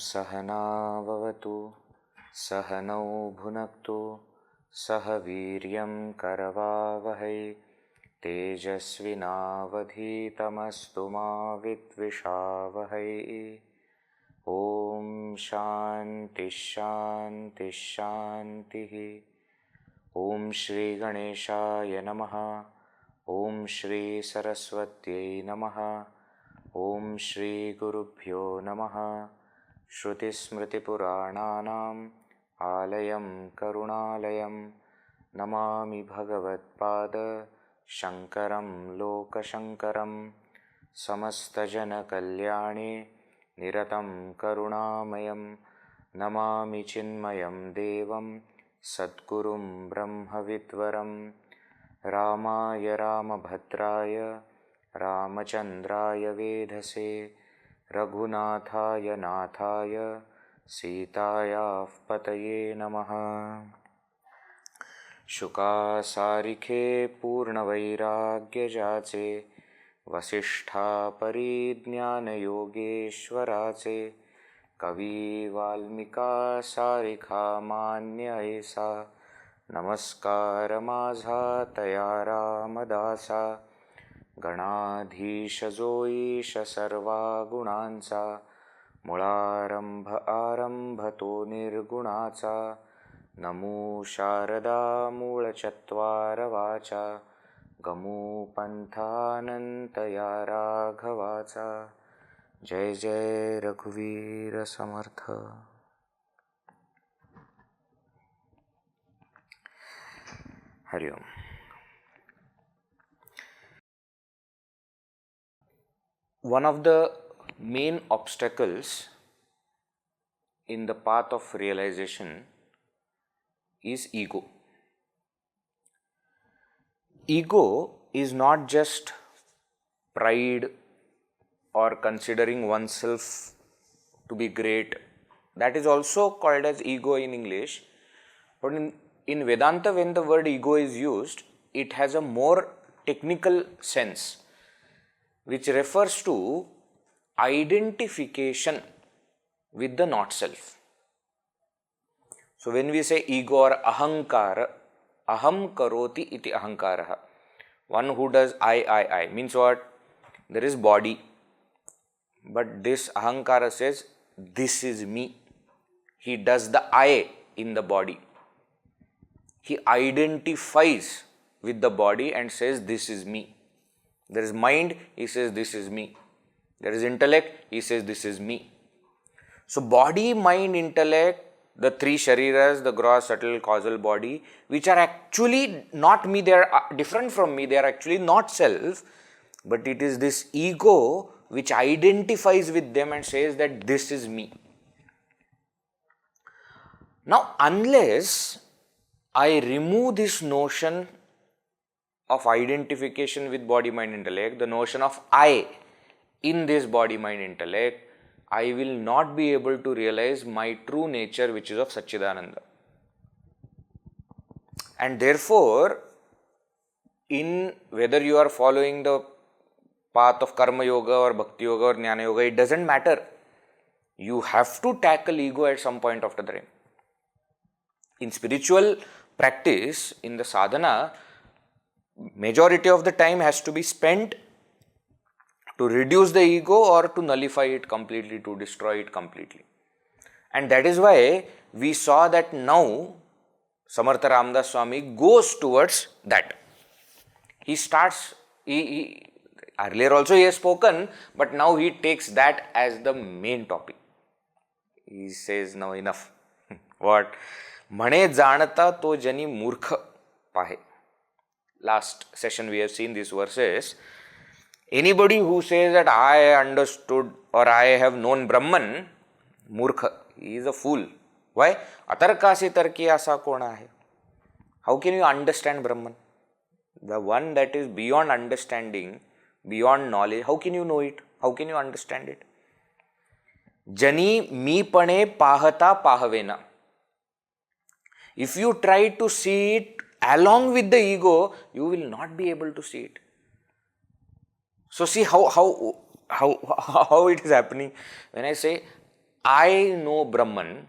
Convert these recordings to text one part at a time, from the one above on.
सहना भवतु सहनौ भुनक्तु सह वीर्यं करवावहै तेजस्विनावधीतमस्तु मा विद्विषावहै। ॐ शान्ति शान्ति शान्तिः। ॐ श्री गणेशाय नमः। ॐ श्री सरस्वत्यै नमः। ॐ श्री गुरुभ्यो नमः। श्रुतिस्मृतिपुराणानाम् आलयं करुणालयं नमामि भगवत्पाद शङ्करं लोकशङ्करं। समस्तजनकल्याणे निरतं करुणामयं नमामि चिन्मयं देवं सद्गुरुं ब्रह्मविद्वरं। रामाय रामभद्राय रामचन्द्राय वेधसे रघुनाथाय नाथाय सीतायाः पतये नमः। शुकासारिखे पूर्णवैराग्यजाचे वसिष्ठा परिज्ञानयोगेश्वराचे कवी वाल्मिका सारिखा मान्य ऐसा नमस्कार माझा तया रामदासा। गणाधीश जो ईश सर्वा गुणांचा मुळारंभ आरंभ तो निर्गुणाचा। नमो शारदा मूळ चत्वार वाचा गमू पंथानंत या राघवाचा। जय जय रघुवीर समर्थ। हरि ओम। One of the main obstacles in the path of realization is ego. Ego is not just pride or considering oneself to be great. That is also called as ego in English. But in Vedanta, when the word ego is used, it has a more technical sense, which refers to identification with the not self. So when we say ego or ahankara, aham karoti iti ahankara, one who does I means what? There is body, but this ahankara says this is me. He does the I in the body. He identifies with the body and says this is me. There is mind, he says this is me. There is intellect, he says this is me. So body, mind, intellect, the three shariras, the gross, subtle, causal body, which are actually not me, they are different from me, they are actually not self, but it is this ego which identifies with them and says that this is me. Now, unless I remove this notion of identification with body, mind, intellect, the notion of I in this body, mind, intellect, I will not be able to realize my true nature, which is of Satchidananda. And therefore, in whether you are following the path of karma yoga or bhakti yoga or jnana yoga, it doesn't matter. You have to tackle ego at some point of the time. In spiritual practice, in the sadhana, majority of the time has to be spent to reduce the ego or to nullify it completely, to destroy it completely. And that is why we saw that now Samarth Ramdas Swami goes towards that. He starts, earlier also he has spoken, but now he takes that as the main topic. He says, now enough. What? म्हणे जाणता तो जनी मूर्ख पाहे. Last session we have seen these verses. Anybody who says that I understood or I have known Brahman, मूर्ख, he is a fool. Why? अतर्कासी Turkey असा कोण आहे? How can you understand Brahman? The one that is beyond understanding, beyond knowledge, how can you know it? How can you understand it? जनी मीपणे पाहता पाहवेना. If you try to see it along with the ego, you will not be able to see it. So see how it is happening. When I say I know Brahman,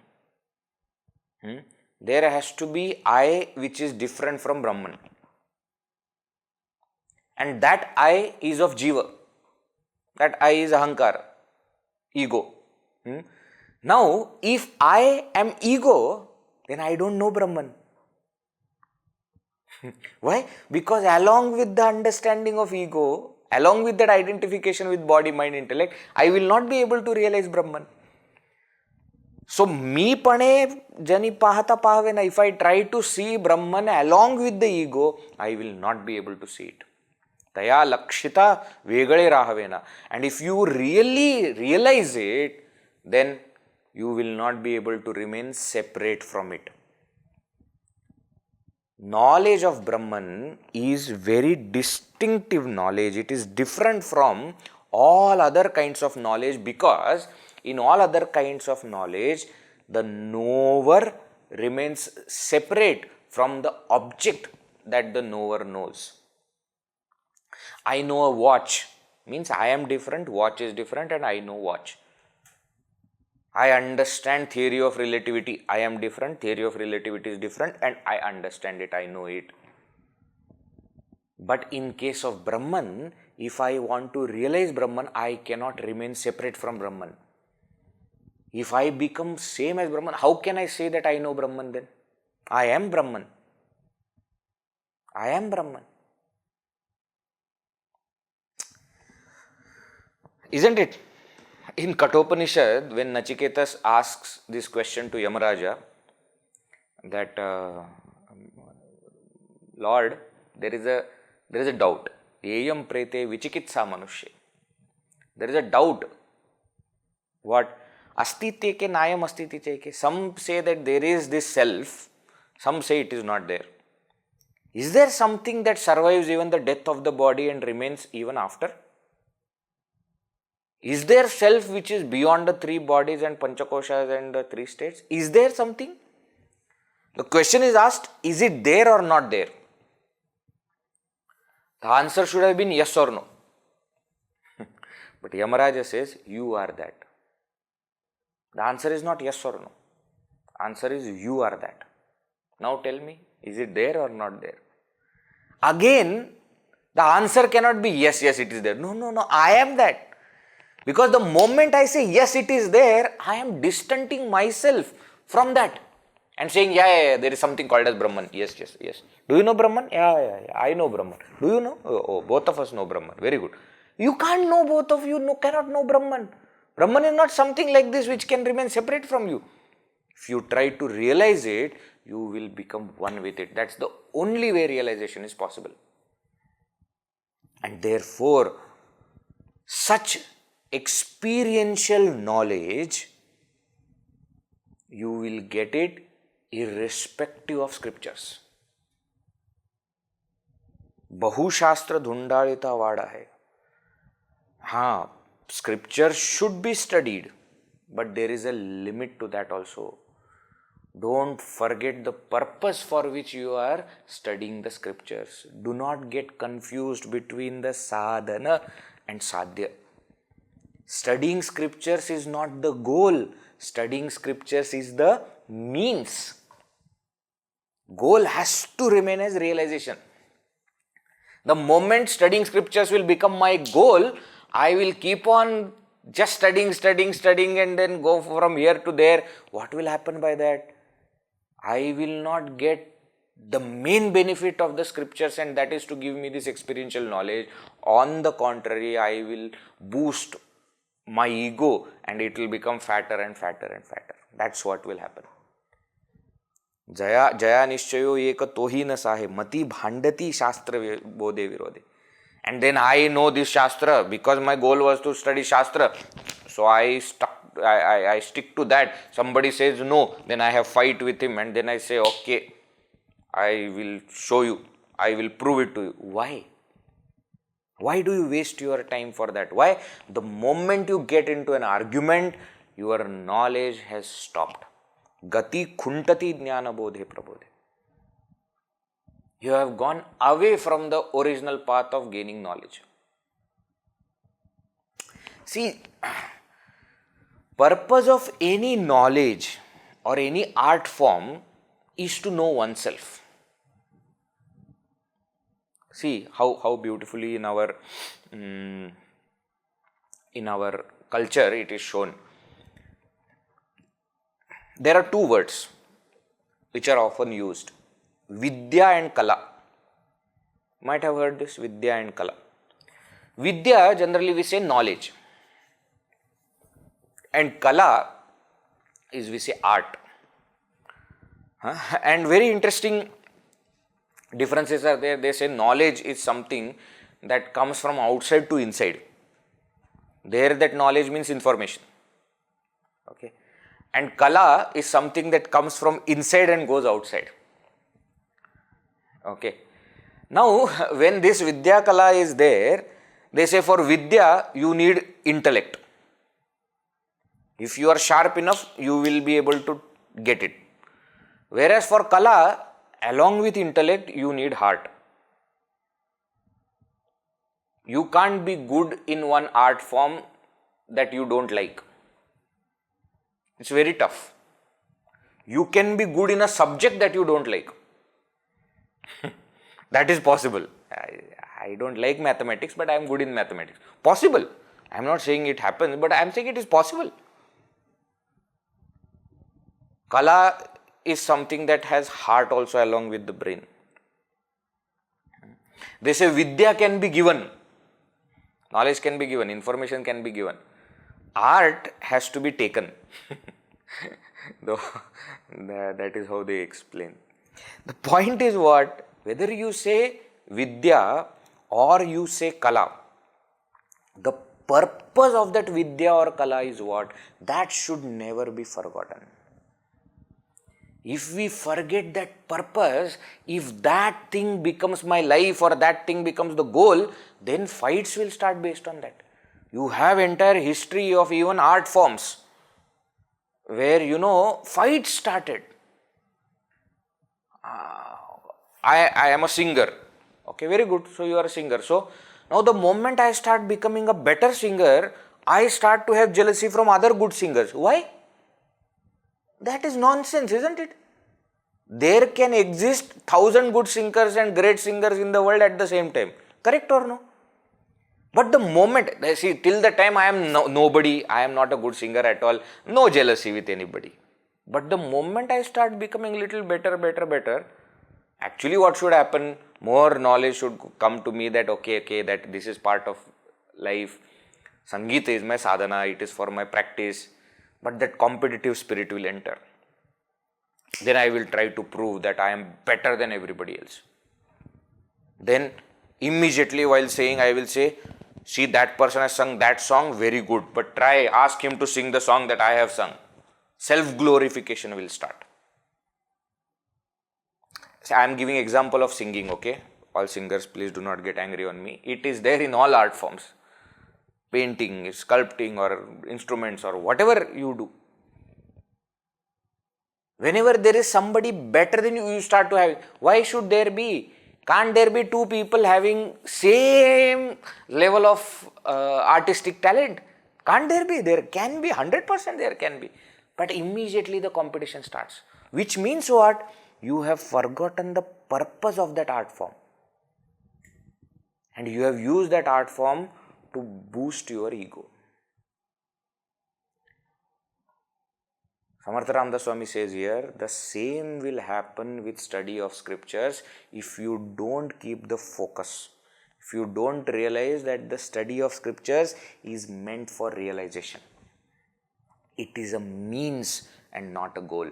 there has to be I which is different from Brahman. And that I is of Jiva. That I is ahankara, ego. Now, if I am ego, then I don't know Brahman. Why? Because along with the understanding of ego, along with that identification with body, mind, intellect, I will not be able to realize Brahman. So, मीपणे जनी पाहता पाहवेना, if I try to see Brahman along with the ego, I will not be able to see it. तया लक्षिता वेगळे राहवेना. And if you really realize it, then you will not be able to remain separate from it. Knowledge of Brahman is very distinctive knowledge. It is different from all other kinds of knowledge, because in all other kinds of knowledge, the knower remains separate from the object that the knower knows. I know a watch, means I am different, watch is different, and I know watch. I understand theory of relativity, I am different, theory of relativity is different, and I understand it, I know it. But in case of Brahman, if I want to realize Brahman, I cannot remain separate from Brahman. If I become same as Brahman, how can I say that I know Brahman then? I am Brahman. I am Brahman. Isn't it? In Kathopanishad, when Nachiketa asks this question to Yamaraja, that Lord, there is a doubt. Yeyam prete vichikitsa manushye. There is a doubt. What? Astite ke nayam astiti cheke. Some say that there is this self, some say it is not there. Is there something that survives even the death of the body and remains even after? Is there self which is beyond the three bodies and panchakoshas and the three states? Is there something? The question is asked, is it there or not there? The answer should have been yes or no. But Yamaraja says, you are that. The answer is not yes or no. Answer is you are that. Now tell me, is it there or not there? Again, the answer cannot be yes, it is there. No, I am that. Because the moment I say yes, it is there, I am distancing myself from that and saying, yeah, there is something called as Brahman. Yes. Do you know Brahman? Yeah, I know Brahman. Do you know? Oh, both of us know Brahman. Very good. You can't know, both of you cannot know Brahman. Brahman is not something like this which can remain separate from you. If you try to realize it, you will become one with it. That's the only way realization is possible. And therefore, such experiential knowledge, you will get it irrespective of scriptures. बहुशास्त्र धुंडाळिता वाडा है. हाँ, scripture should be studied, but there is a limit to that also. Don't forget the purpose for which you are studying the scriptures. Do not get confused between the sadhana and sadhya. Studying scriptures is not the goal. Studying scriptures is the means. Goal has to remain as realization. The moment studying scriptures will become my goal, I will keep on just studying and then go from here to there. What will happen by that? I will not get the main benefit of the scriptures, and that is to give me this experiential knowledge. On the contrary, I will boost my ego and it will become fatter and fatter and fatter. That's what will happen. Jaya nishchayo eka tohi na sahe mati bhandati shastra bodhe virode. And then I know this shastra because my goal was to study shastra. So I stick to that. Somebody says no, then I have fight with him, and then I say, okay, I will show you. I will prove it to you. Why? Why do you waste your time for that? Why? The moment you get into an argument, your knowledge has stopped. Gati khuntati jnana bodhe prabodhe. You have gone away from the original path of gaining knowledge. See, purpose of any knowledge or any art form is to know oneself. See how beautifully in our culture it is shown. There are two words which are often used: vidya and kala. Might have heard this, vidya and kala. Vidya, generally we say knowledge, and kala is we say art. And very interesting differences are there. They say knowledge is something that comes from outside to inside. There that knowledge means information. Okay. And kala is something that comes from inside and goes outside. Okay. Now, when this vidya kala is there, they say for vidya you need intellect. If you are sharp enough, you will be able to get it. Whereas for kala, along with intellect, you need heart. You can't be good in one art form that you don't like. It's very tough. You can be good in a subject that you don't like. That is possible. I don't like mathematics, but I am good in mathematics. Possible. I am not saying it happens, but I am saying it is possible. Kala is something that has heart also along with the brain. They say vidya can be given. Knowledge can be given. Information can be given. Art has to be taken. Though that is how they explain. The point is what? Whether you say vidya or you say kala, the purpose of that vidya or kala is what? That should never be forgotten. If we forget that purpose, if that thing becomes my life or that thing becomes the goal, then fights will start based on that. You have entire history of even art forms where fights started. I am a singer. Okay, very good. So you are a singer. So now the moment I start becoming a better singer, I start to have jealousy from other good singers. Why? That is nonsense, isn't it? There can exist 1,000 good singers and great singers in the world at the same time. Correct or no? But the moment, see, till the time I am nobody, I am not a good singer at all, no jealousy with anybody. But the moment I start becoming little better, actually what should happen? More knowledge should come to me that okay, that this is part of life. Sangeeta is my sadhana, it is for my practice. But that competitive spirit will enter. Then I will try to prove that I am better than everybody else. Then immediately while saying, I will say, see, that person has sung that song, very good. But ask him to sing the song that I have sung. Self-glorification will start. So I am giving example of singing, okay? All singers, please do not get angry on me. It is there in all art forms. Painting, sculpting or instruments or whatever you do. Whenever there is somebody better than you, you start to have. Why should there be? Can't there be two people having same level of artistic talent? Can't there be? There can be, 100% there can be. But immediately the competition starts. Which means what? You have forgotten the purpose of that art form. And you have used that art form to boost your ego. Samarth Ramdas Swami says here, the same will happen with study of scriptures if you don't keep the focus. If you don't realize that the study of scriptures is meant for realization. It is a means and not a goal.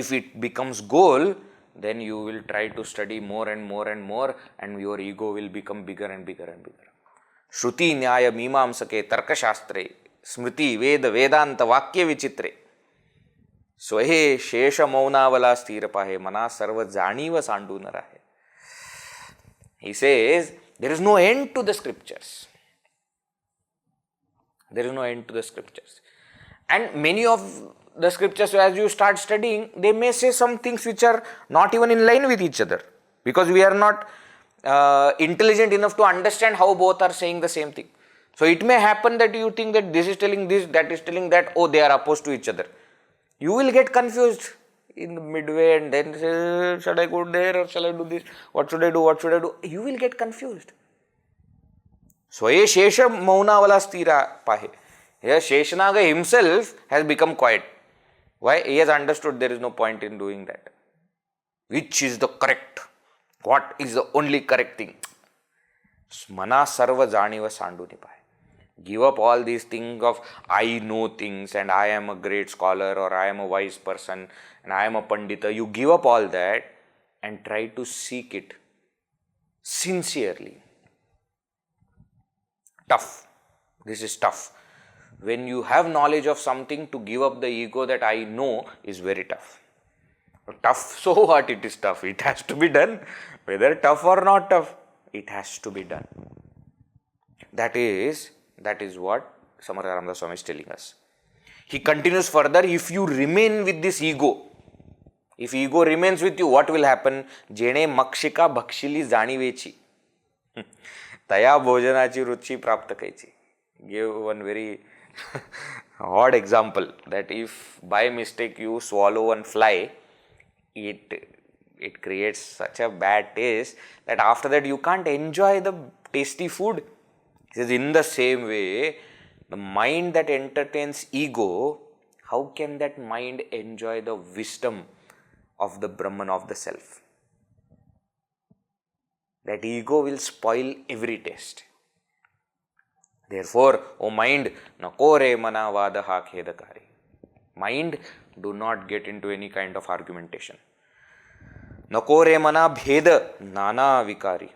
If it becomes goal, then you will try to study more and more and more, and your ego will become bigger and bigger and bigger. Shruti Nyaya Mimamsake Tarkashastre Smriti Veda Vedanta Vakya Vichitre Swahe Shesha Maunavala Sthirapahe Mana Sarva Janiva Sanduna Rahe. He says, there is no end to the scriptures. There is no end to the scriptures. And many of the scriptures, as you start studying, they may say some things which are not even in line with each other, because we are not intelligent enough to understand how both are saying the same thing. So it may happen that you think that this is telling this, that is telling that, oh, they are opposed to each other. You will get confused in the midway, and then say, shall I go there or shall I do this? What should I do? What should I do? You will get confused. Swaye Shesha Maunavala Stira Pahe. Here Sheshanaga himself has become quiet. Why? He has understood there is no point in doing that. Which is the correct? What is the only correct thing? Mana Sarva Janiva Sandunipahe. Give up all these things of I know things and I am a great scholar or I am a wise person and I am a pandita. You give up all that and try to seek it sincerely. Tough. This is tough. When you have knowledge of something, to give up the ego that I know is very tough. Tough, so what? It is tough. It has to be done. Whether tough or not tough, it has to be done. That is what Samarth Ramdas Swami is telling us. He continues further, if you remain with this ego, if ego remains with you, what will happen? Jene makshika bhakshili janivechi. Taya bhojanachi ruchi prapta kaichi. Give one very odd example, that if by mistake you swallow one fly, it creates such a bad taste that after that you can't enjoy the tasty food. It is in the same way, the mind that entertains ego, how can that mind enjoy the wisdom of the Brahman, of the self? That ego will spoil every taste. Therefore, O mind, nakore mana vadaha khedakari. Mind, do not get into any kind of argumentation. Nakore mana bheda nana vikari.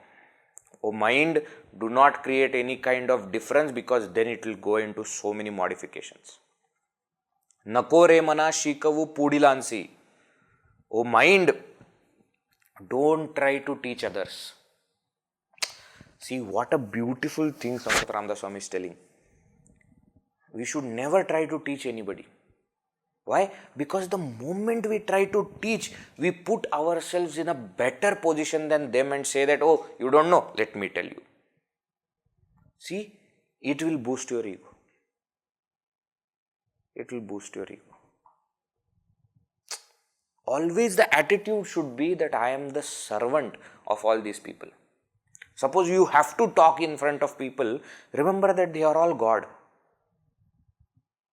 O mind, do not create any kind of difference, because then it will go into so many modifications. Nakore mana shikavu pudilansi. O mind, don't try to teach others. See what a beautiful thing Samarth Ramdas Swami is telling. We should never try to teach anybody. Why? Because the moment we try to teach, we put ourselves in a better position than them and say that, oh, you don't know, let me tell you. See, it will boost your ego. It will boost your ego. Always the attitude should be that I am the servant of all these people. Suppose you have to talk in front of people, remember that they are all God.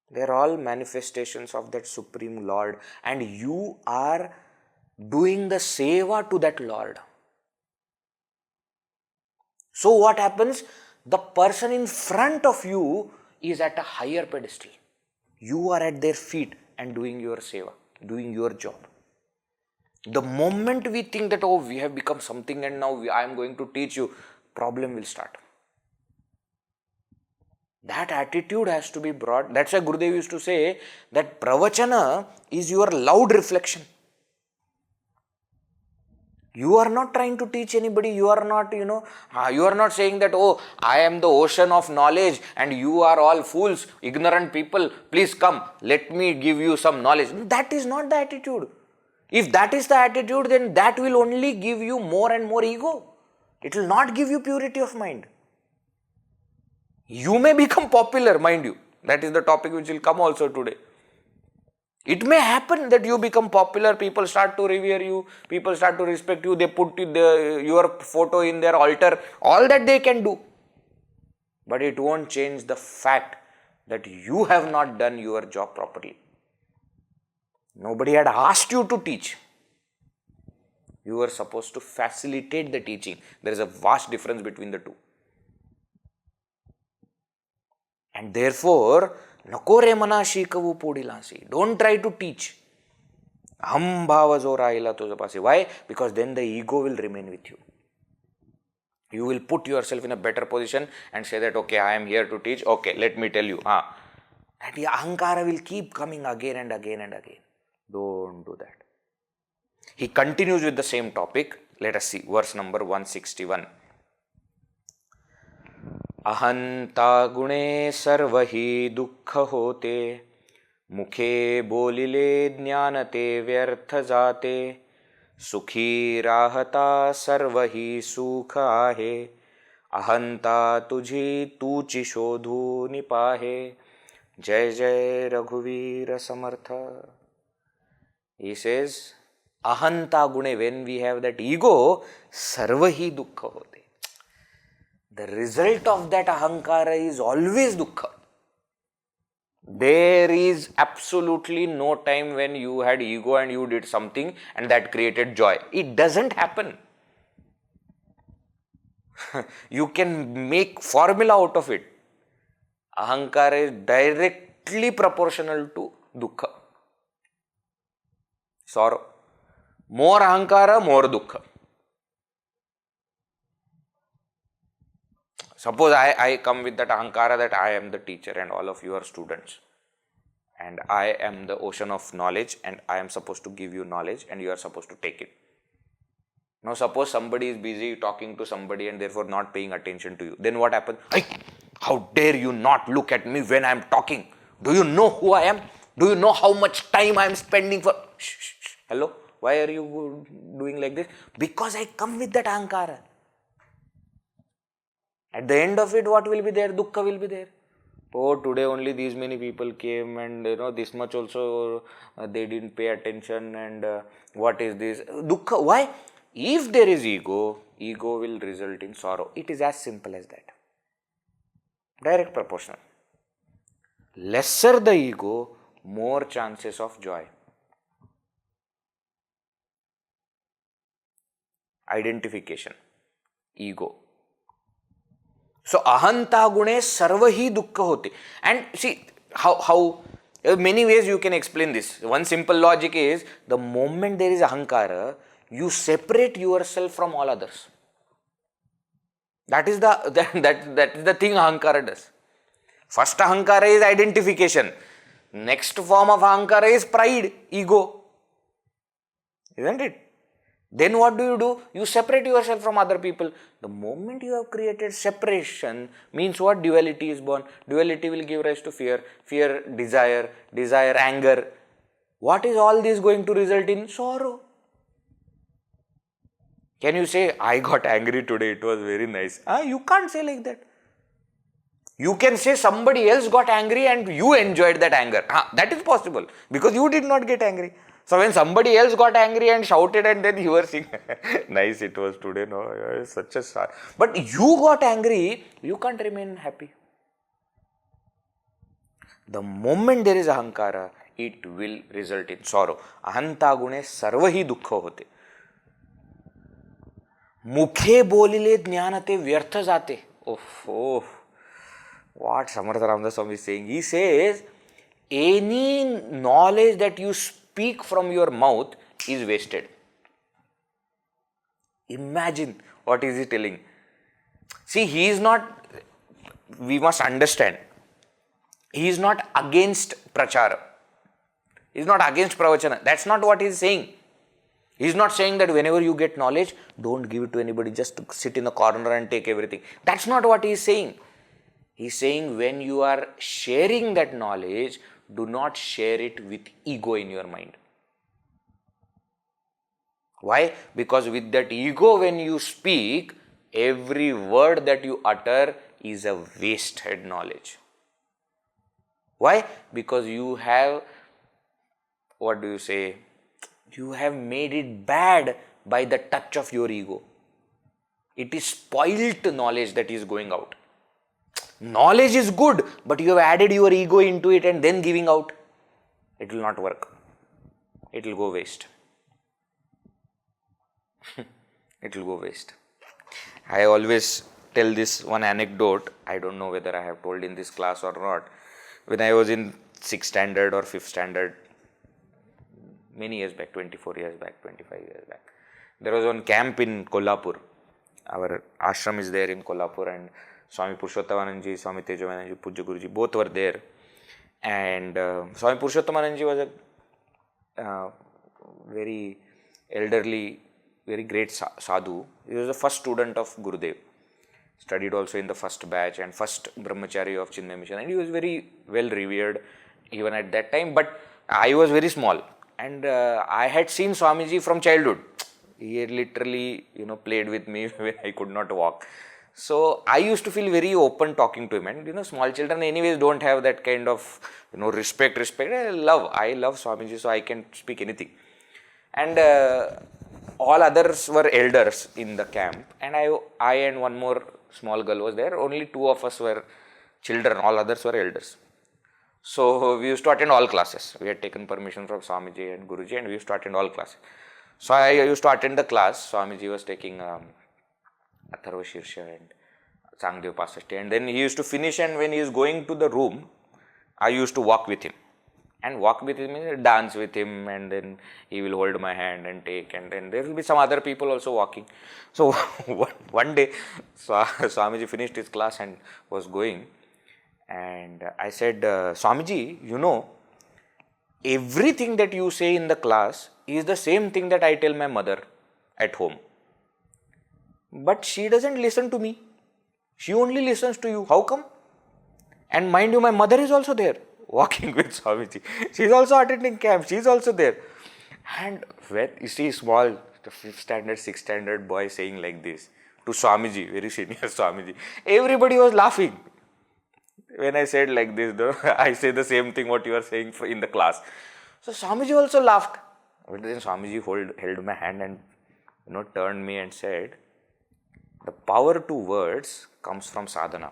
They are all manifestations of that Supreme Lord, and you are doing the seva to that Lord. So what happens? The person in front of you is at a higher pedestal. You are at their feet and doing your seva, doing your job. The moment we think that, oh, we have become something and now I am going to teach you, problem will start. That attitude has to be brought. That's why Gurudev used to say that pravachana is your loud reflection. You are not trying to teach anybody. You are not, you are not saying that, oh, I am the ocean of knowledge and you are all fools, ignorant people. Please come, let me give you some knowledge. That is not the attitude. If that is the attitude, then that will only give you more and more ego. It will not give you purity of mind. You may become popular, mind you. That is the topic which will come also today. It may happen that you become popular, people start to revere you, people start to respect you, they put your photo in their altar, all that they can do. But it won't change the fact that you have not done your job properly. Nobody had asked you to teach. You were supposed to facilitate the teaching. There is a vast difference between the two. And therefore, nakore mana shikavu podilansi. Don't try to teach. Aham bhava jo rahila tuja pasi. Why? Because then the ego will remain with you. You will put yourself in a better position and say that, okay, I am here to teach. Okay, let me tell you. And the ahankara will keep coming again and again and again. Don't do that. He continues with the same topic. Let us see verse number 161. Ahanta gune sarvahi dukkha hote mukhe bolile jnanate vyartha jate sukhi rahata sarvahi sukha ahe ahanta tujhi tuchi shodhu nipahe. Jai Jai Raghuvira Samartha. He says, ahanta gune, when we have that ego, sarvahi dukkha hote. The result of that ahankara is always dukkha. There is absolutely no time when you had ego and you did something and that created joy. It doesn't happen. You can make formula out of it. Ahankara is directly proportional to dukkha. Sorrow. More ahankara, more dukkha. Suppose I come with that ahankara that I am the teacher and all of you are students. And I am the ocean of knowledge and I am supposed to give you knowledge and you are supposed to take it. Now suppose somebody is busy talking to somebody and therefore not paying attention to you. Then what happens? How dare you not look at me when I am talking? Do you know who I am? Do you know how much time I am spending for... Shh. Hello? Why are you doing like this? Because I come with that ahankara. At the end of it, what will be there? Dukkha will be there. Oh, today only these many people came and this much also they didn't pay attention and what is this? Dukkha. Why? If there is ego, ego will result in sorrow. It is as simple as that. Direct proportional. Lesser the ego, more chances of joy. Identification. Ego. So, ahanta gune sarvahi dukkha hote. And see, how many ways you can explain this. One simple logic is, the moment there is ahankara, you separate yourself from all others. That is the thing ahankara does. First ahankara is identification. Next form of ahankara is pride, ego. Isn't it? Then what do? You separate yourself from other people. The moment you have created separation means what? Duality is born. Duality will give rise to fear. Fear, desire. Desire, anger. What is all this going to result in? Sorrow. Can you say, I got angry today, it was very nice? You can't say like that. You can say somebody else got angry and you enjoyed that anger. That is possible because you did not get angry. So when somebody else got angry and shouted and then you were saying, nice it was today, no, such a sad. But you got angry, you can't remain happy. The moment there is ahankara, it will result in sorrow. Ahanta gune sarvahi dukkha hote. Mukhe bolile jnanate vyartha jate. Oh. What Samarth Ramdas Swami is saying? He says, any knowledge that you speak from your mouth is wasted. Imagine what is he telling. See, he is not, we must understand, he is not against prachara. He is not against pravachana. That's not what he is saying. He is not saying that whenever you get knowledge, don't give it to anybody, just sit in a corner and take everything. That's not what he is saying. He is saying when you are sharing that knowledge, do not share it with ego in your mind. Why? Because with that ego when you speak, every word that you utter is a wasted knowledge. Why? Because you have, you have made it bad by the touch of your ego. It is spoilt knowledge that is going out. Knowledge is good, but you have added your ego into it and then giving out. It will not work. It will go waste. It will go waste. I always tell this one anecdote. I don't know whether I have told in this class or not. When I was in 6th standard or 5th standard, many years back, 24 years back, 25 years back. There was one camp in Kolhapur. Our ashram is there in Kolhapur, and Swami Purushottomananji, Swami Tejavananji, Pujya Guruji, both were there. And Swami Purushottomananji was a very elderly, very great sadhu. He was the first student of Gurudev. Studied also in the first batch and first Brahmacharya of Chinmaya Mission, and he was very well revered even at that time. But I was very small, and I had seen Swamiji from childhood. He had literally, played with me when I could not walk. So I used to feel very open talking to him, and small children anyways don't have that kind of respect. I love Swamiji, so I can speak anything. And all others were elders in the camp, and I and one more small girl was there. Only two of us were children, all others were elders. So we used to attend all classes. We had taken permission from Swamiji and Guruji, and we used to attend all classes. So I used to attend the class. Swamiji was taking Atharva Shirsha and Sangdev Pasashti, and then he used to finish, and when he is going to the room, I used to walk with him. And walk with him means dance with him, and then he will hold my hand and take, and then there will be some other people also walking. So one day Swamiji finished his class and was going, and I said, Swamiji, everything that you say in the class is the same thing that I tell my mother at home. But she doesn't listen to me. She only listens to you. How come? And mind you, my mother is also there, walking with Swamiji. She is also attending camp. She is also there. And when you see the 5th standard, 6th standard boy saying like this to Swamiji, very senior Swamiji, everybody was laughing. When I said like this, I say the same thing what you are saying in the class. So Swamiji also laughed. But then Swamiji held my hand and turned me and said, the power to words comes from sadhana.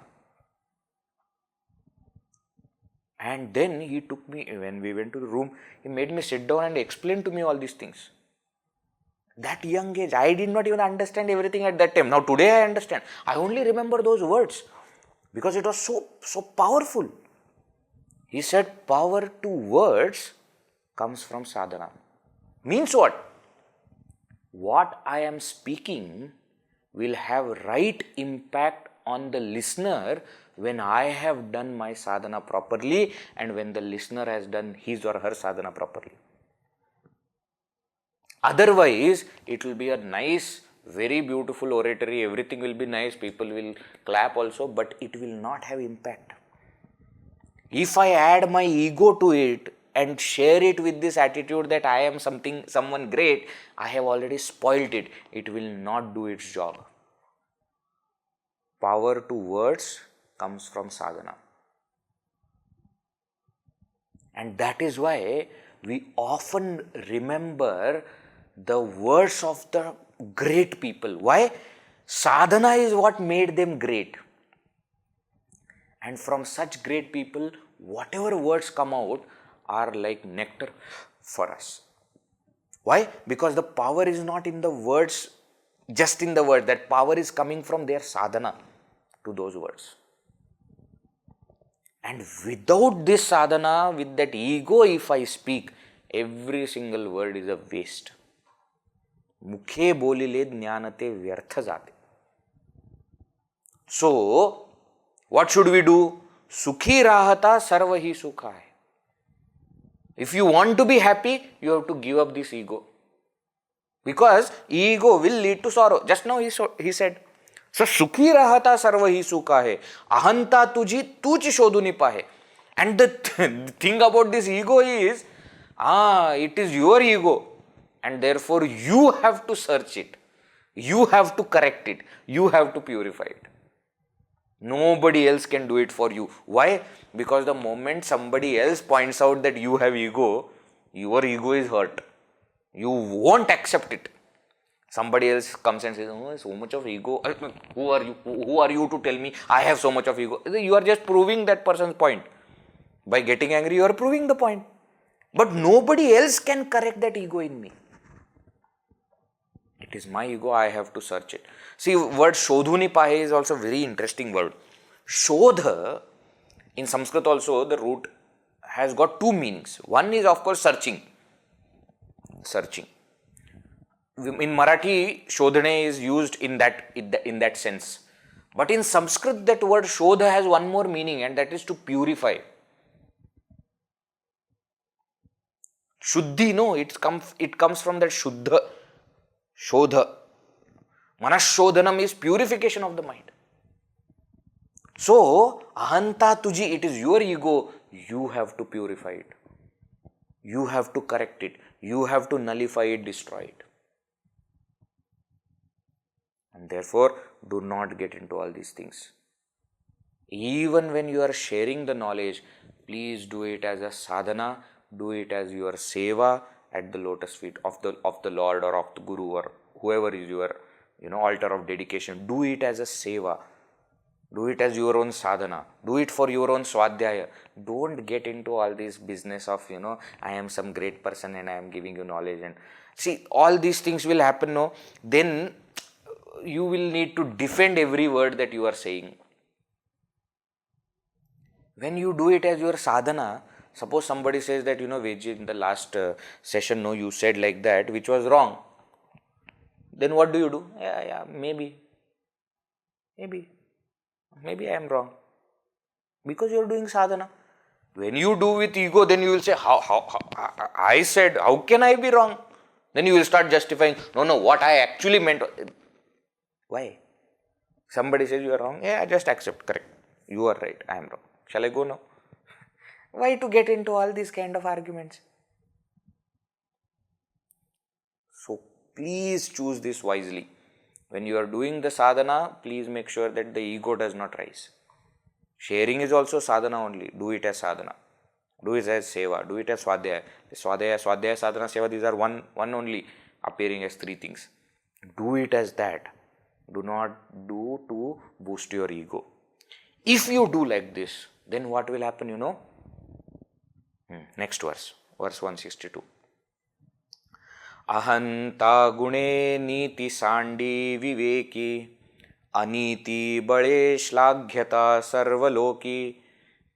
And then he took me, when we went to the room, he made me sit down and explain to me all these things. That young age, I did not even understand everything at that time. Now today I understand. I only remember those words because it was so powerful. He said, power to words comes from sadhana. Means what? What I am speaking will have right impact on the listener when I have done my sadhana properly and when the listener has done his or her sadhana properly. Otherwise, it will be a nice, very beautiful oratory, everything will be nice, people will clap also, but it will not have impact. If I add my ego to it and share it with this attitude that I am someone great, I have already spoiled it. It will not do its job. Power to words comes from sadhana. And that is why we often remember the words of the great people. Why? Sadhana is what made them great. And from such great people, whatever words come out are like nectar for us. Why? Because the power is not in the words, just in the word. That power is coming from their sadhana to those words. And without this sadhana, with that ego, if I speak, every single word is a waste. Mukhe bolile jnanate vyartha jate. So, what should we do? Sukhi rahata sarva hi sukha hai. If you want to be happy, you have to give up this ego. Because ego will lead to sorrow. Just now he said, so sukhi rahata sarva hi sukha hai. Ahanta tuji tuchi shodhuni pahe. And the thing about this ego is, it is your ego. And therefore you have to search it. You have to correct it. You have to purify it. Nobody else can do it for you. Why? Because the moment somebody else points out that you have ego, your ego is hurt. You won't accept it. Somebody else comes and says, oh, so much of ego. Who are you? Who are you to tell me I have so much of ego? You are just proving that person's point. By getting angry, you are proving the point. But nobody else can correct that ego in me. It is my ego, I have to search it. See, word shodhuni pahe is also a very interesting word. Shodha, in Sanskrit also, the root has got two meanings. One is, of course, searching. searching. In Marathi, shodhane is used in that sense. But in Sanskrit, that word shodha has one more meaning, and that is to purify. Shuddhi, no, it comes from that shuddha, shodha. Manache Shlok is purification of the mind. So, ahanta tuji, it is your ego, you have to purify it. You have to correct it. You have to nullify it, destroy it. And therefore, do not get into all these things. Even when you are sharing the knowledge, please do it as a sadhana, do it as your seva at the lotus feet of the Lord or of the Guru or whoever is your altar of dedication. Do it as a seva. Do it as your own sadhana. Do it for your own swadhyaya. Don't get into all this business of, I am some great person and I am giving you knowledge. And see, all these things will happen, no? Then you will need to defend every word that you are saying. When you do it as your sadhana, suppose somebody says that, Veji, in the last session, no, you said like that, which was wrong. Then what do? Yeah, maybe I am wrong. Because you are doing sadhana. When you do with ego, then you will say, how I said, how can I be wrong? Then you will start justifying, no, what I actually meant. Why? Somebody says you are wrong. Yeah, just accept, correct. You are right, I am wrong. Shall I go now? Why to get into all these kind of arguments? So, please choose this wisely. When you are doing the sadhana, please make sure that the ego does not rise. Sharing is also sadhana only. Do it as sadhana. Do it as seva. Do it as swadhyaya. Swadhyaya, sadhana, seva, these are one only, appearing as three things. Do it as that. Do not do to boost your ego. If you do like this, then what will happen, Next verse 162. Ahanta gune niti sandi viveki aniti bale shlaghyata sarvaloki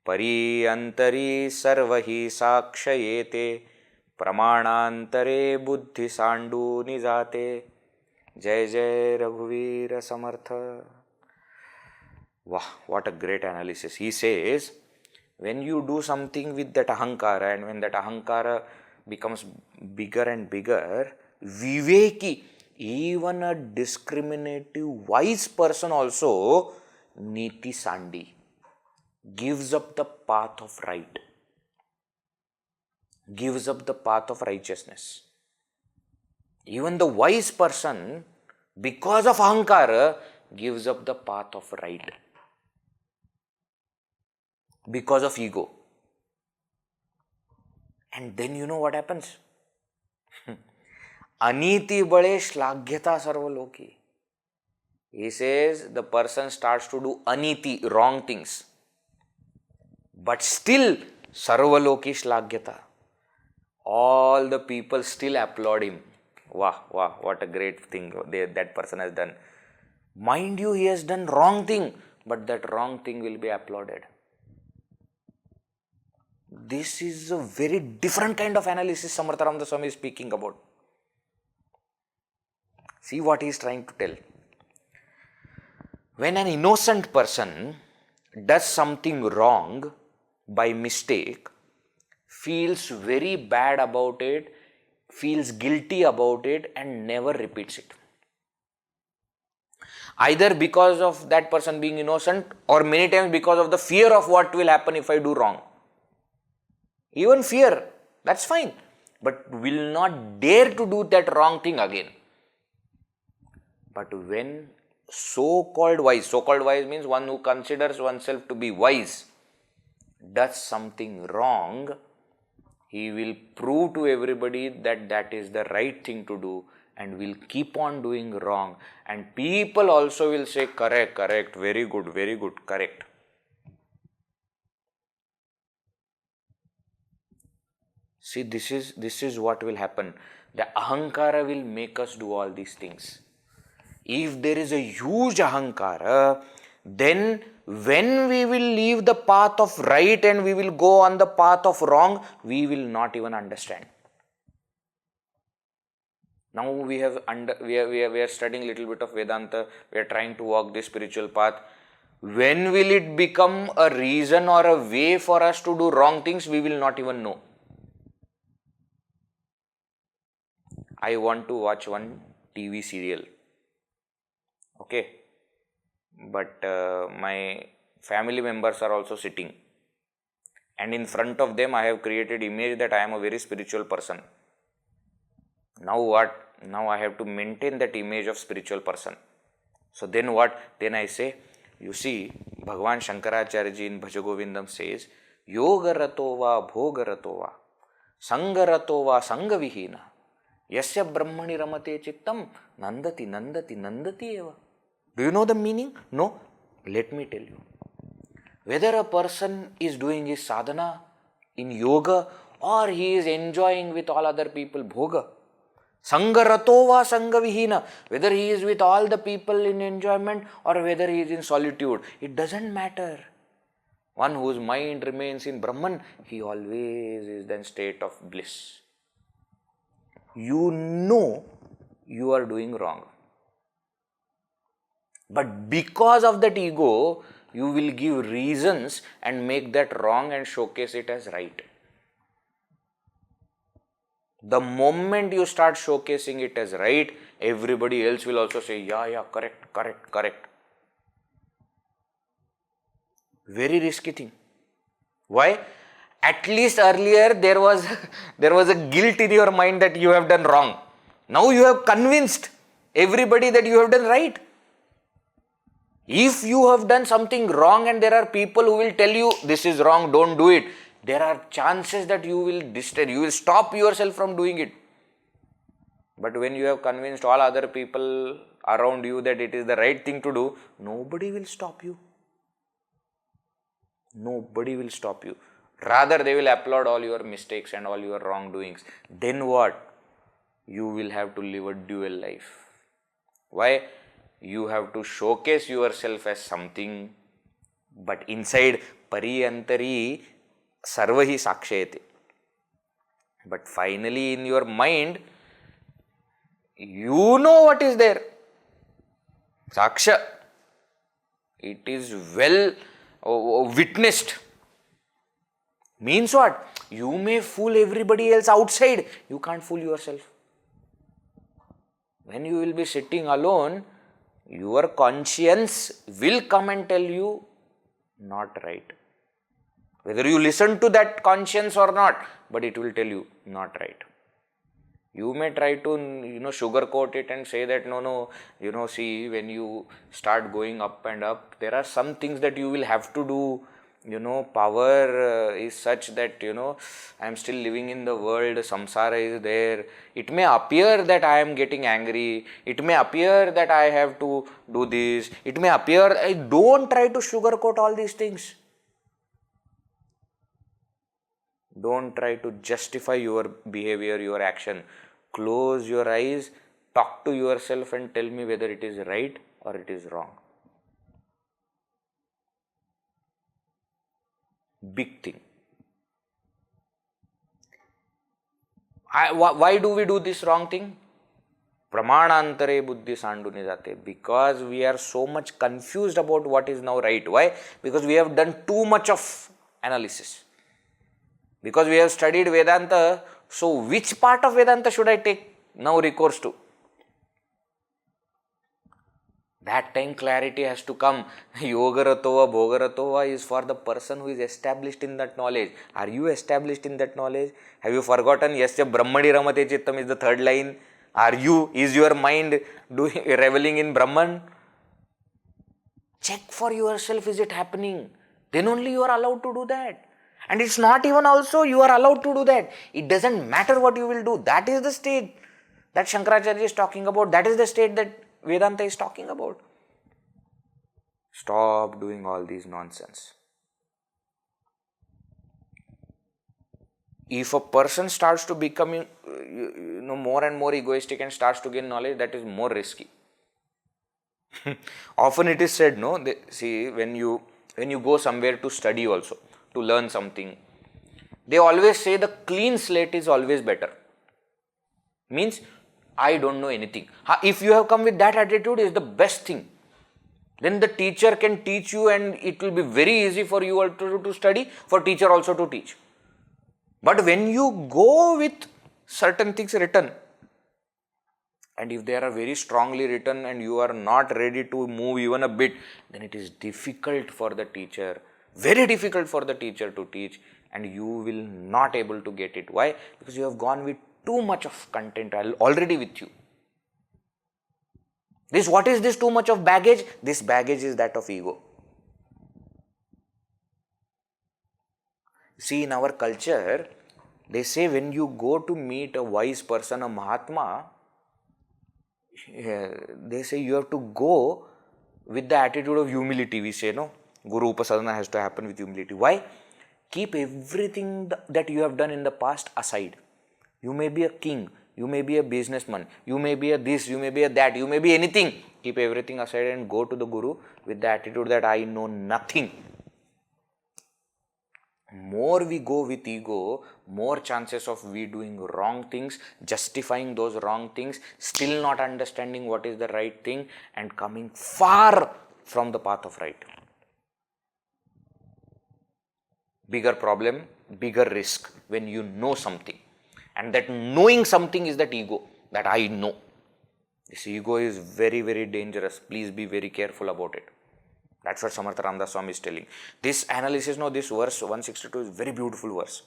pariyantari sarvahi sakshayete pramanantare buddhi sandu nijate. Jai Jai Raghuveer Samartha. Wow, what a great analysis. He says, when you do something with that ahankara, and when that ahankara becomes bigger and bigger, viveki, even a discriminative, wise person also, niti sandi, gives up the path of right, gives up the path of righteousness. Even the wise person, because of ahankara, gives up the path of right. Because of ego. And then you know what happens? Aniti bale shlaghyata sarvaloki. He says the person starts to do aniti, wrong things. But still, sarvaloki shlaghyata. All the people still applaud him. Wow, what a great thing that person has done. Mind you, he has done wrong thing, but that wrong thing will be applauded. This is a very different kind of analysis Samarth Ramdas Swami is speaking about. See what he is trying to tell. When an innocent person does something wrong by mistake, feels very bad about it, feels guilty about it, and never repeats it. Either because of that person being innocent, or many times because of the fear of what will happen if I do wrong. Even fear, that's fine, but will not dare to do that wrong thing again. But when so-called wise means one who considers oneself to be wise, does something wrong, he will prove to everybody that that is the right thing to do, and will keep on doing wrong. And people also will say, correct, very good, correct. See, this is what will happen. The ahankara will make us do all these things. If there is a huge ahankara, then when we will leave the path of right and we will go on the path of wrong, we will not even understand. Now we are studying little bit of Vedanta. We are trying to walk this spiritual path. When will it become a reason or a way for us to do wrong things? We will not even know. I want to watch one TV serial. Okay. But my family members are also sitting. And in front of them I have created image that I am a very spiritual person. Now what? Now I have to maintain that image of spiritual person. So then what? Then I say, you see, Bhagavan Shankaracharya ji in Bhaja Govindam says, Yoga ratova bhoga ratova sanga ratova sanga vihina yasya brahmani ramate chittam nandati nandati nandati eva. Do you know the meaning? No? Let me tell you. Whether a person is doing his sadhana in yoga or he is enjoying with all other people bhoga, sanga ratova sanga vihina, whether he is with all the people in enjoyment or whether he is in solitude, it doesn't matter. One whose mind remains in Brahman, he always is in state of bliss. You know you are doing wrong. But because of that ego, you will give reasons and make that wrong and showcase it as right. The moment you start showcasing it as right, everybody else will also say, yeah, correct. Very risky thing. Why? At least earlier there was a guilt in your mind that you have done wrong. Now you have convinced everybody that you have done right. If you have done something wrong and there are people who will tell you this is wrong, don't do it, there are chances that you will stop yourself from doing it. But when you have convinced all other people around you that it is the right thing to do, nobody will stop you. Nobody will stop you. Rather, they will applaud all your mistakes and all your wrongdoings. Then what? You will have to live a dual life. Why? You have to showcase yourself as something, but inside pariyantari sarvahi sakshayate. But finally in your mind, you know what is there. Saksha. It is well witnessed. Means what? You may fool everybody else outside. You can't fool yourself. When you will be sitting alone, your conscience will come and tell you not right. Whether you listen to that conscience or not, but it will tell you not right. You may try to, sugarcoat it and say that no, see, when you start going up and up, there are some things that you will have to do. Power is such that, I am still living in the world, samsara is there. It may appear that I am getting angry. It may appear that I have to do this. It may appear, don't try to sugarcoat all these things. Don't try to justify your behavior, your action. Close your eyes, talk to yourself and tell me whether it is right or it is wrong. Big thing. Why do we do this wrong thing? Pramanantare buddhi sandune jate. Because we are so much confused about what is now right. Why? Because we have done too much of analysis. Because we have studied Vedanta, so which part of Vedanta should I take now recourse to? That time clarity has to come. Yoga ratova, bhoga ratova is for the person who is established in that knowledge. Are you established in that knowledge? Have you forgotten? Yasya brahmani ramate chittam is the third line. Is your mind reveling in Brahman? Check for yourself, is it happening? Then only you are allowed to do that. And it's not even also you are allowed to do that. It doesn't matter what you will do. That is the state that Shankaracharya is talking about. That is the state that Vedanta is talking about. Stop doing all these nonsense. If a person starts to become more and more egoistic and starts to gain knowledge, that is more risky. Often it is said, when you go somewhere to study also, to learn something, they always say the clean slate is always better. Means I don't know anything. If you have come with that attitude, is the best thing. Then the teacher can teach you and it will be very easy for you also to study, for teacher also to teach. But when you go with certain things written, and if they are very strongly written and you are not ready to move even a bit, then it is difficult for the teacher, very difficult for the teacher to teach, and you will not able to get it. Why? Because you have gone with too much of content already with you. What is this too much of baggage? This baggage is that of ego. See, in our culture, they say when you go to meet a wise person, a Mahatma, they say you have to go with the attitude of humility. We say, no, Guru Upasadhana has to happen with humility. Why? Keep everything that you have done in the past aside. You may be a king, you may be a businessman, you may be a this, you may be a that, you may be anything. Keep everything aside and go to the Guru with the attitude that I know nothing. More we go with ego, more chances of we doing wrong things, justifying those wrong things, still not understanding what is the right thing, and coming far from the path of right. Bigger problem, bigger risk when you know something. And that knowing something is that ego, that I know. This ego is very, very dangerous. Please be very careful about it. That's what Samarth Ramdas Swami is telling. This analysis, this verse 162 is very beautiful verse.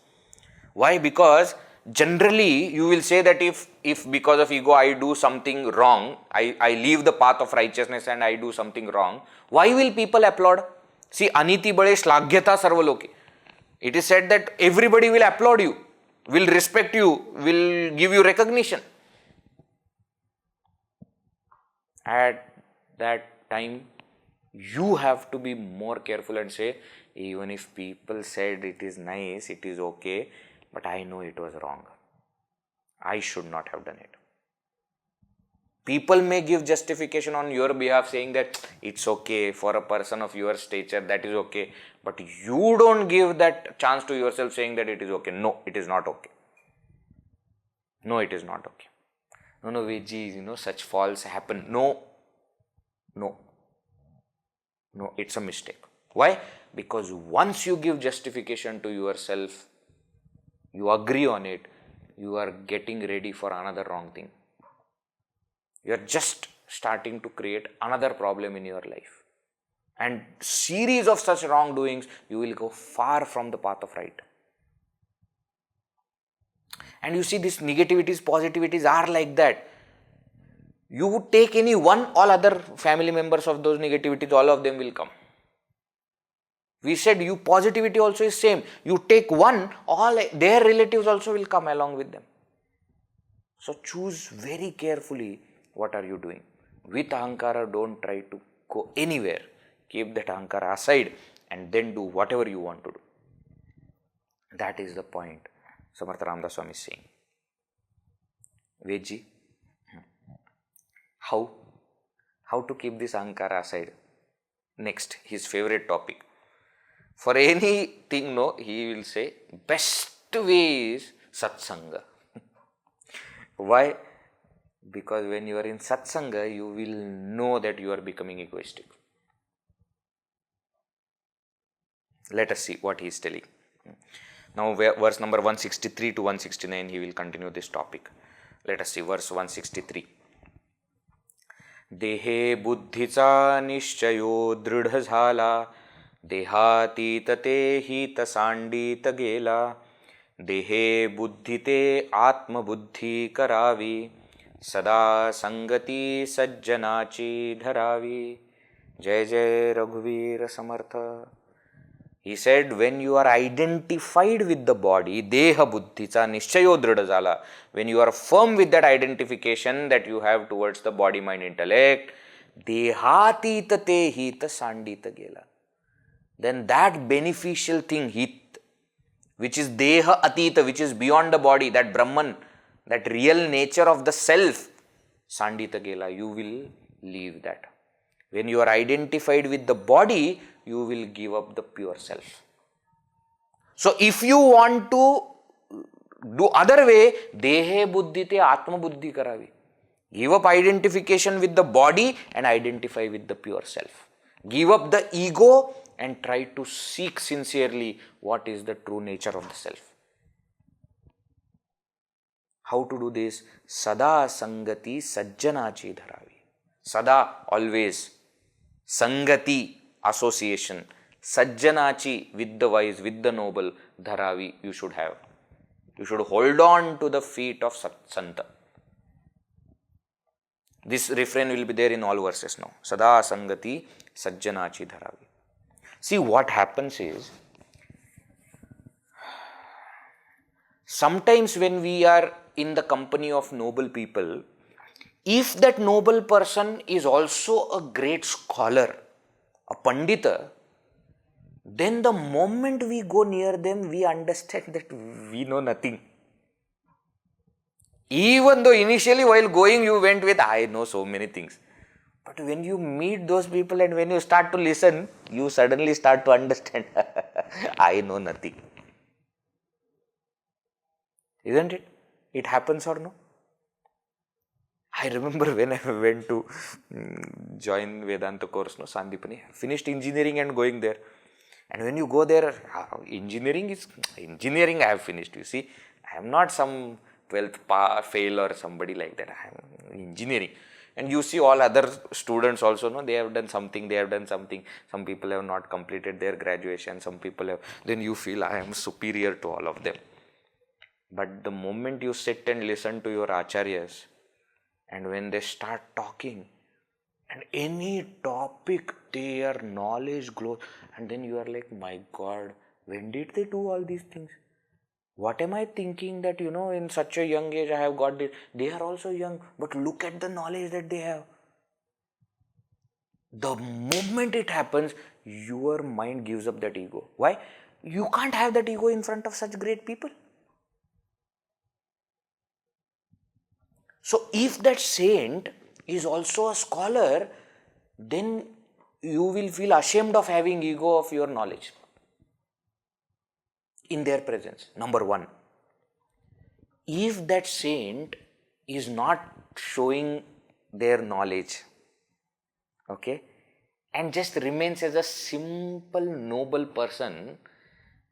Why? Because generally you will say that if because of ego I do something wrong, I leave the path of righteousness and I do something wrong, why will people applaud? See, aniti bade shlaghyata sarvaloke. It is said that everybody will applaud you, will respect you, will give you recognition. At that time, you have to be more careful and say, even if people said it is nice, it is okay, but I know it was wrong. I should not have done it. People may give justification on your behalf saying that it's okay for a person of your stature, that is okay. But you don't give that chance to yourself saying that it is okay. No, it is not okay. No, it is not okay. No, Vedji, such faults happen. No, it's a mistake. Why? Because once you give justification to yourself, you agree on it, you are getting ready for another wrong thing. You are just starting to create another problem in your life. And series of such wrongdoings, you will go far from the path of right. And you see, these negativities, positivities are like that. You would take any one, all other family members of those negativities, all of them will come. We said you positivity also is same. You take one, all their relatives also will come along with them. So choose very carefully what are you doing. With ahankara, don't try to go anywhere. Keep that ahankara aside and then do whatever you want to do. That is the point Samarth Ramdas Swami is saying. Vedji, how to keep this ahankara aside? Next, his favorite topic. For anything, he will say, best way is satsanga. Why? Because when you are in satsanga, you will know that you are becoming egoistic. Let us see what he is telling. Now, verse number 163 to 169, he will continue this topic. Let us see verse 163. देहे बुद्धीचा निश्चयो दृढ झाला, देहातीत ते हित सांडित गेला, देहे बुद्धी ते आत्मबुद्धी करावी, सदा संगती सज्जनाची धरावी. जय जय रघुवीर समर्थ. He said, when you are identified with the body, deha buddhicha nishchayo dhrida jala. When you are firm with that identification that you have towards the body, mind, intellect, dehatita te hita sandita gela. Then that beneficial thing, hit, which is deha atita, which is beyond the body, that Brahman, that real nature of the self, sandita gela, you will leave that. When you are identified with the body, you will give up the pure self. So if you want to do other way, dehe buddhi te atma buddhi karavi. Give up identification with the body and identify with the pure self. Give up the ego and try to seek sincerely what is the true nature of the self. How to do this? Sada sangati sajjanachi dharavi. Sada, always. Sangati, association. Sajjanachi, with the wise, with the noble. Dharavi, you should have. You should hold on to the feet of Santa. This refrain will be there in all verses now. Sada sangati sajjanachi dharavi. See, what happens is, sometimes when we are in the company of noble people, if that noble person is also a great scholar, a pandita, then the moment we go near them, we understand that we know nothing. Even though initially while going you went with, I know so many things. But when you meet those people and when you start to listen, you suddenly start to understand, I know nothing. Isn't it? It happens or no? I remember when I went to join Vedanta course, no, Sandipani, finished engineering and going there. And when you go there, engineering I have finished, you see. I am not some 12th fail or somebody like that. I am engineering. And you see all other students also, no, they have done something. Some people have not completed their graduation, some people have. Then you feel I am superior to all of them. But the moment you sit and listen to your acharyas, and when they start talking, and any topic, their knowledge grows, and then you are like, my God, when did they do all these things? What am I thinking that, in such a young age I have got this? They are also young, but look at the knowledge that they have. The moment it happens, your mind gives up that ego. Why? You can't have that ego in front of such great people. So if that saint is also a scholar, then you will feel ashamed of having ego of your knowledge in their presence. Number one. If that saint is not showing their knowledge, okay, and just remains as a simple noble person,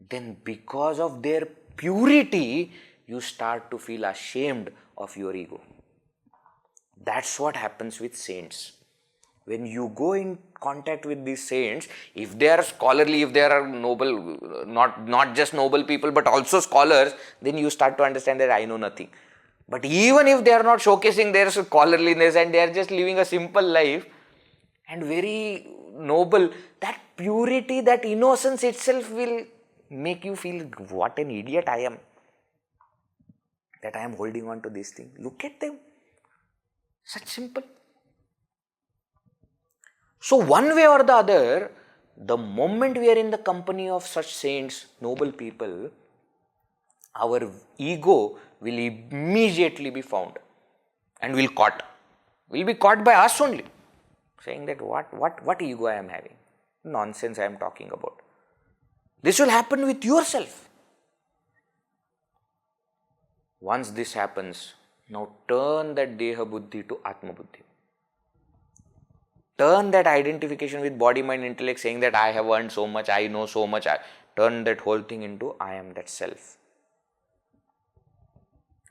then because of their purity, you start to feel ashamed of your ego. That's what happens with saints. When you go in contact with these saints, if they are scholarly, if they are noble, not just noble people, but also scholars, then you start to understand that I know nothing. But even if they are not showcasing their scholarliness and they are just living a simple life and very noble, that purity, that innocence itself will make you feel, what an idiot I am, that I am holding on to this thing. Look at them. Such simple. So one way or the other, the moment we are in the company of such saints, noble people, our ego will immediately be found and will be caught by us only, saying that what ego I am having, nonsense I am talking about. This will happen with yourself. Once this happens, now turn that deha buddhi to atma buddhi. Turn that identification with body, mind, intellect, saying that I have earned so much, I know so much. Turn that whole thing into I am that self.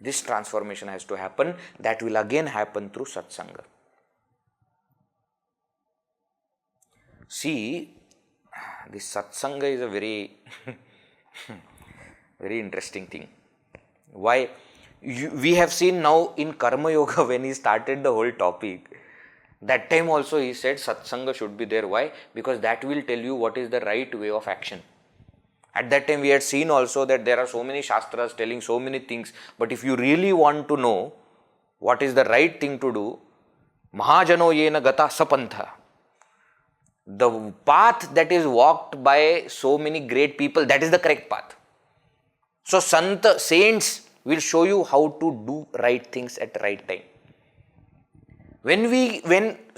This transformation has to happen. That will again happen through satsanga. See, this satsanga is a very, very interesting thing. Why? We have seen now in Karma Yoga when he started the whole topic, that time also he said satsanga should be there. Why? Because that will tell you what is the right way of action. At that time we had seen also that there are so many shastras telling so many things, but if you really want to know what is the right thing to do, mahajano yena gata sapantha, the path that is walked by so many great people, that is the correct path. So saints will show you how to do right things at the right time. When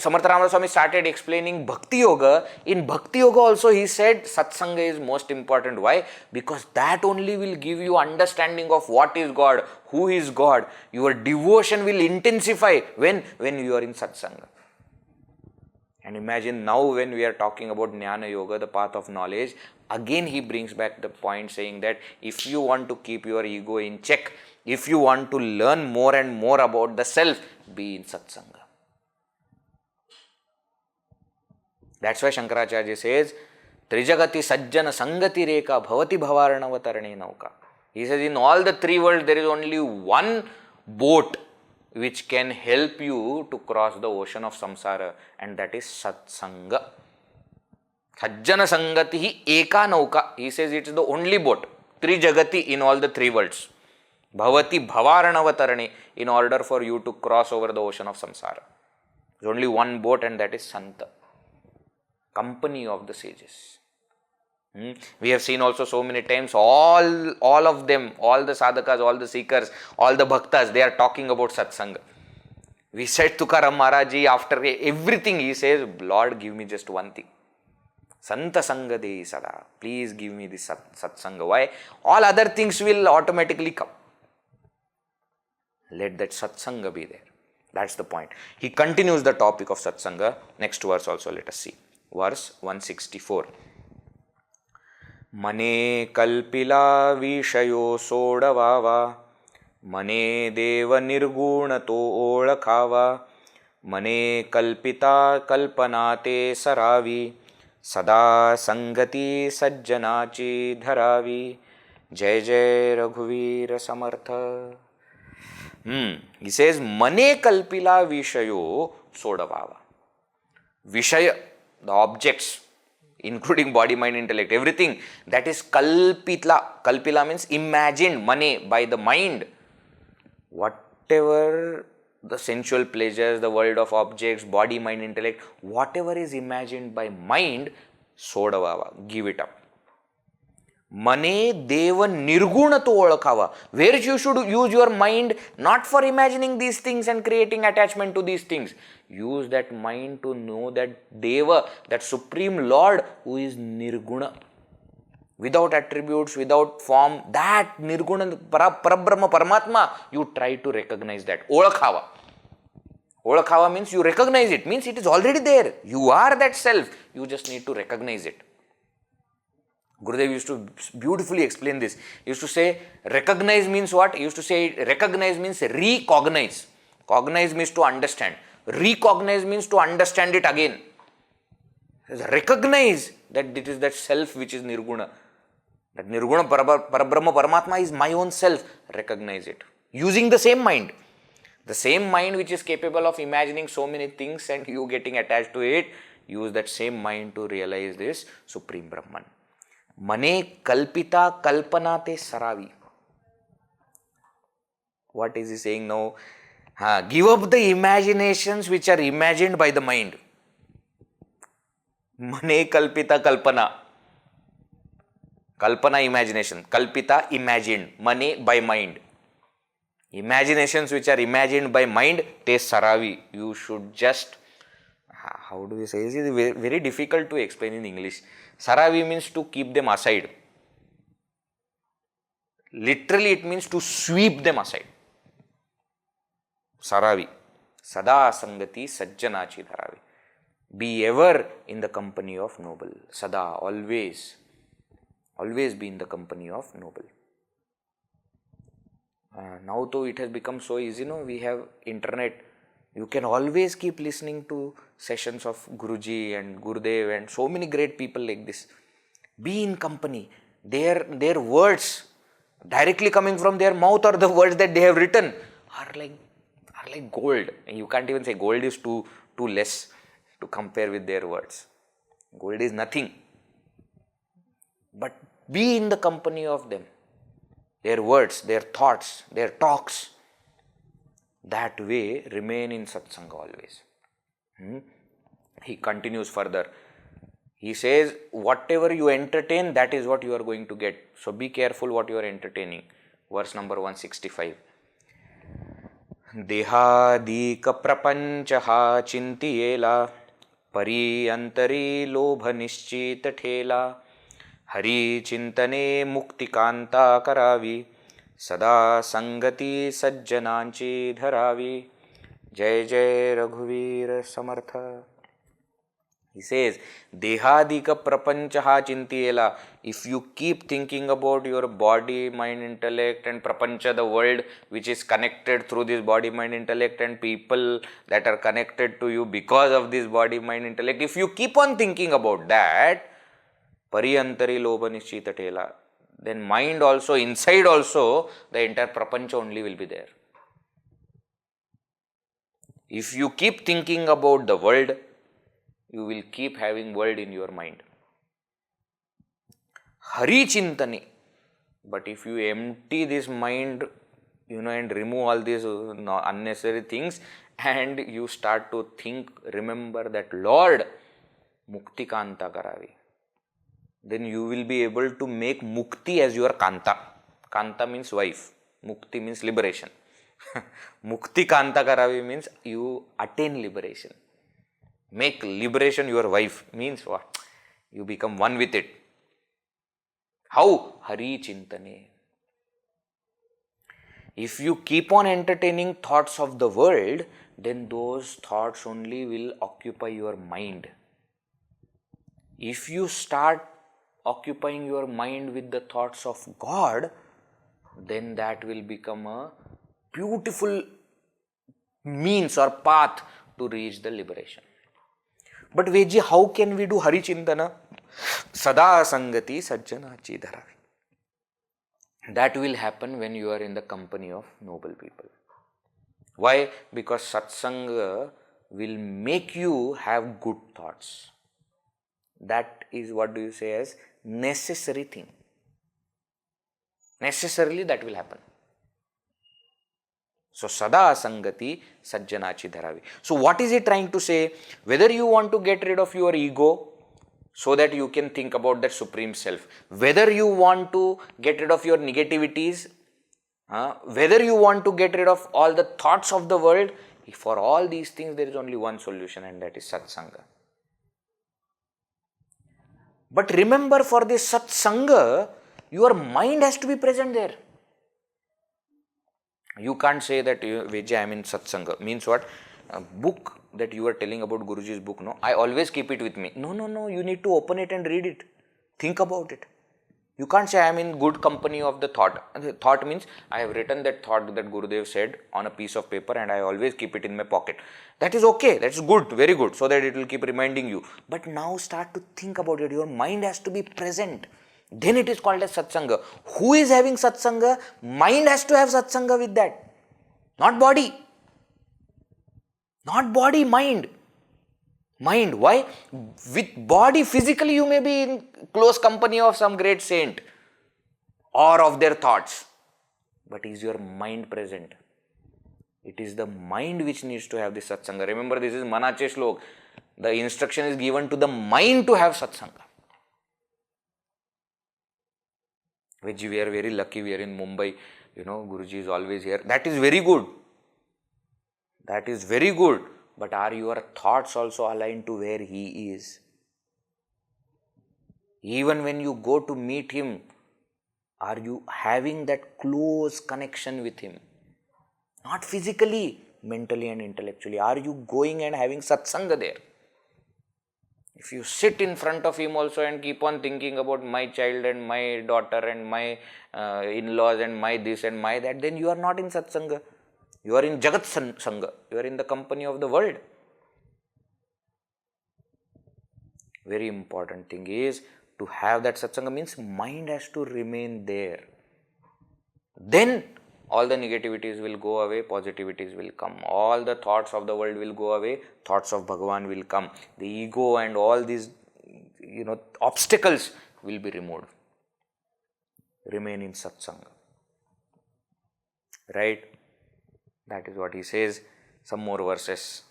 Samarth Ramdas Swami started explaining Bhakti Yoga, in Bhakti Yoga also he said Satsanga is most important. Why? Because that only will give you understanding of what is God, who is God. Your devotion will intensify when you are in Satsanga. And imagine now when we are talking about Jnana Yoga, the path of knowledge, again he brings back the point saying that if you want to keep your ego in check, if you want to learn more and more about the self, be in Satsanga. That's why Shankaracharya says, Trijagati Sajjana Sangati Reka Bhavati Bhavarnavatarane Nauka. He says in all the three worlds there is only one boat which can help you to cross the ocean of samsara, and that is Satsanga. Sajjana Sangati Eka Nauka. He says it is the only boat. Trijagati in all the three worlds. Bhavati Bhavarnavatarane, in order for you to cross over the ocean of samsara. There is only one boat, and that is Santa. Company of the sages. We have seen also so many times all of them, all the sadhakas, all the seekers, all the bhaktas, they are talking about satsanga. We said Tukaram Maharaji, after everything he says, Lord, give me just one thing. Santa Sanga Dei Sada. Please give me this satsanga. Why? All other things will automatically come. Let that satsanga be there. That's the point. He continues the topic of satsanga. Next verse also let us see. Verse 164. Mane kalpila vishayo sodavava, mane deva nirguna to olakhava, mane kalpita kalpanate saravi, sada sangati sajjanachi dharavi. Jai Jai Raghuvir Samartha. He says, Mane kalpila vishayo sodavava. Vishaya, the objects, including body, mind, intellect, everything that is kalpila. Kalpila means imagined, mane, by the mind. Whatever the sensual pleasures, the world of objects, body, mind, intellect, whatever is imagined by mind, sodavava, give it up. Mane deva nirguna to olakhava, where you should use your mind not for imagining these things and creating attachment to these things. Use that mind to know that Deva, that Supreme Lord who is nirguna, without attributes, without form, that nirguna, Parabrahma, Paramatma, you try to recognize that. Olakhava. Olakhava means you recognize it, means it is already there. You are that self, you just need to recognize it. Gurudev used to beautifully explain this. He used to say, recognize means what? He used to say, recognize means recognize. Cognize means to understand. Recognize means to understand it again. Recognize that it is that self which is nirguna. That nirguna Parabrahma Paramatma is my own self. Recognize it. Using the same mind. The same mind which is capable of imagining so many things and you getting attached to it, use that same mind to realize this Supreme Brahman. Mane kalpita kalpanate saravi. What is he saying now? Give up the imaginations which are imagined by the mind. Mane kalpita kalpana. Kalpana, imagination. Kalpita, imagined. Mane, by mind. Imaginations which are imagined by mind, te saravi. You should just, how do you say? This is very, very difficult to explain in English. Saravi means to keep them aside. Literally it means to sweep them aside. Saravi. Sada sangati sajjanachi dharavi. Be ever in the company of noble. Sada, always. Always be in the company of noble. Now though it has become so easy, we have internet. You can always keep listening to sessions of Guruji and Gurudev and so many great people like this. Be in company. Their words directly coming from their mouth or the words that they have written are like gold. And you can't even say gold is too less to compare with their words. Gold is nothing. But be in the company of them. Their words, their thoughts, their talks. That way remain in satsanga always. He continues further. He says, whatever you entertain, that is what you are going to get. So be careful what you are entertaining. Verse number 165. देहादीक प्रपंच हा चिंतियेला परी अंतरी लोभ निश्चित ठेला हरी चिंतने मुक्तिकांता करावी सदा संगती सज्जनांची धरावी. जय जय रघुवीर समर्थ. He says, Dehadika prapancha ha chintiyela. If you keep thinking about your body, mind, intellect and prapancha, the world which is connected through this body, mind, intellect and people that are connected to you because of this body, mind, intellect, if you keep on thinking about that, pariyantari lobha nishchita tela, then mind also, inside also, the entire prapancha only will be there. If you keep thinking about the world, you will keep having world in your mind. Hari chintani. But if you empty this mind, and remove all these unnecessary things and you start to think, remember that Lord, mukti kanta karavi. Then you will be able to make mukti as your kanta. Kanta means wife. Mukti means liberation. Mukti kanta karavi means you attain liberation. Make liberation your wife means what? You become one with it. How? Hari chintane. If you keep on entertaining thoughts of the world, then those thoughts only will occupy your mind. If you start occupying your mind with the thoughts of God, then that will become a beautiful means or path to reach the liberation. But Vedji, how can we do Hari Chintana? Sada Sangati Sajjanachi Dharavi. That will happen when you are in the company of noble people. Why? Because Satsang will make you have good thoughts. That is what do you say as necessary thing. Necessarily that will happen. So, sada sangati sajjanachi dharavi. So, what is it trying to say? Whether you want to get rid of your ego so that you can think about that supreme self, whether you want to get rid of your negativities, whether you want to get rid of all the thoughts of the world, for all these things there is only one solution, and that is satsanga. But remember, for this satsanga, your mind has to be present there. You can't say that, Vijay, I am in satsanga. Means what? A book that you are telling about, Guruji's book, no? I always keep it with me. No. You need to open it and read it. Think about it. You can't say I am in good company of the thought. Thought means I have written that thought that Gurudev said on a piece of paper and I always keep it in my pocket. That is okay. That's good. Very good. So that it will keep reminding you. But now start to think about it. Your mind has to be present. Then it is called as satsanga. Who is having satsanga? Mind has to have satsanga with that. Not body. Not body, mind. Mind. Why? With body, physically you may be in close company of some great saint or of their thoughts. But is your mind present? It is the mind which needs to have this satsanga. Remember, this is Manache Shlok. The instruction is given to the mind to have satsanga. Which we are very lucky, we are in Mumbai, Guruji is always here. That is very good. That is very good. But are your thoughts also aligned to where he is? Even when you go to meet him, are you having that close connection with him? Not physically, mentally and intellectually. Are you going and having satsanga there? If you sit in front of him also and keep on thinking about my child and my daughter and my in-laws and my this and my that, then you are not in satsanga. You are in Jagat Sangha. You are in the company of the world. Very important thing is to have that satsanga means mind has to remain there. Then all the negativities will go away, positivities will come. All the thoughts of the world will go away, thoughts of Bhagavan will come. The ego and all these, obstacles will be removed. Remain in satsanga. Right? That is what he says. Some more verses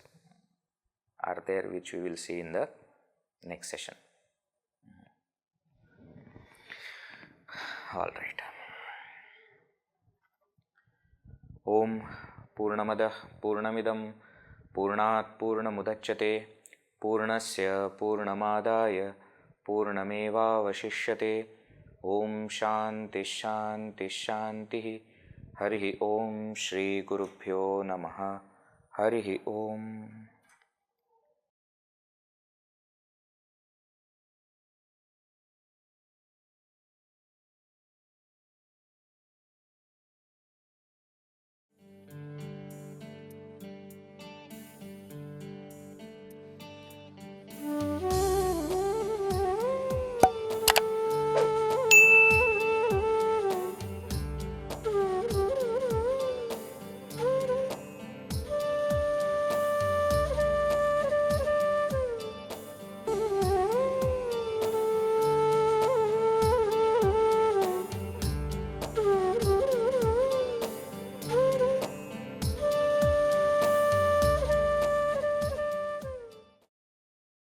are there which we will see in the next session. All right. Om पूर्णमदः पूर्णमिदं पूर्णात् पूर्णमुदच्यते पूर्णस्य पूर्णमादाय पूर्णमेवावशिष्यते। ओम शांति शांति शांति। हरि ओम। श्री गुरुभ्यो नमः। हरि ओम।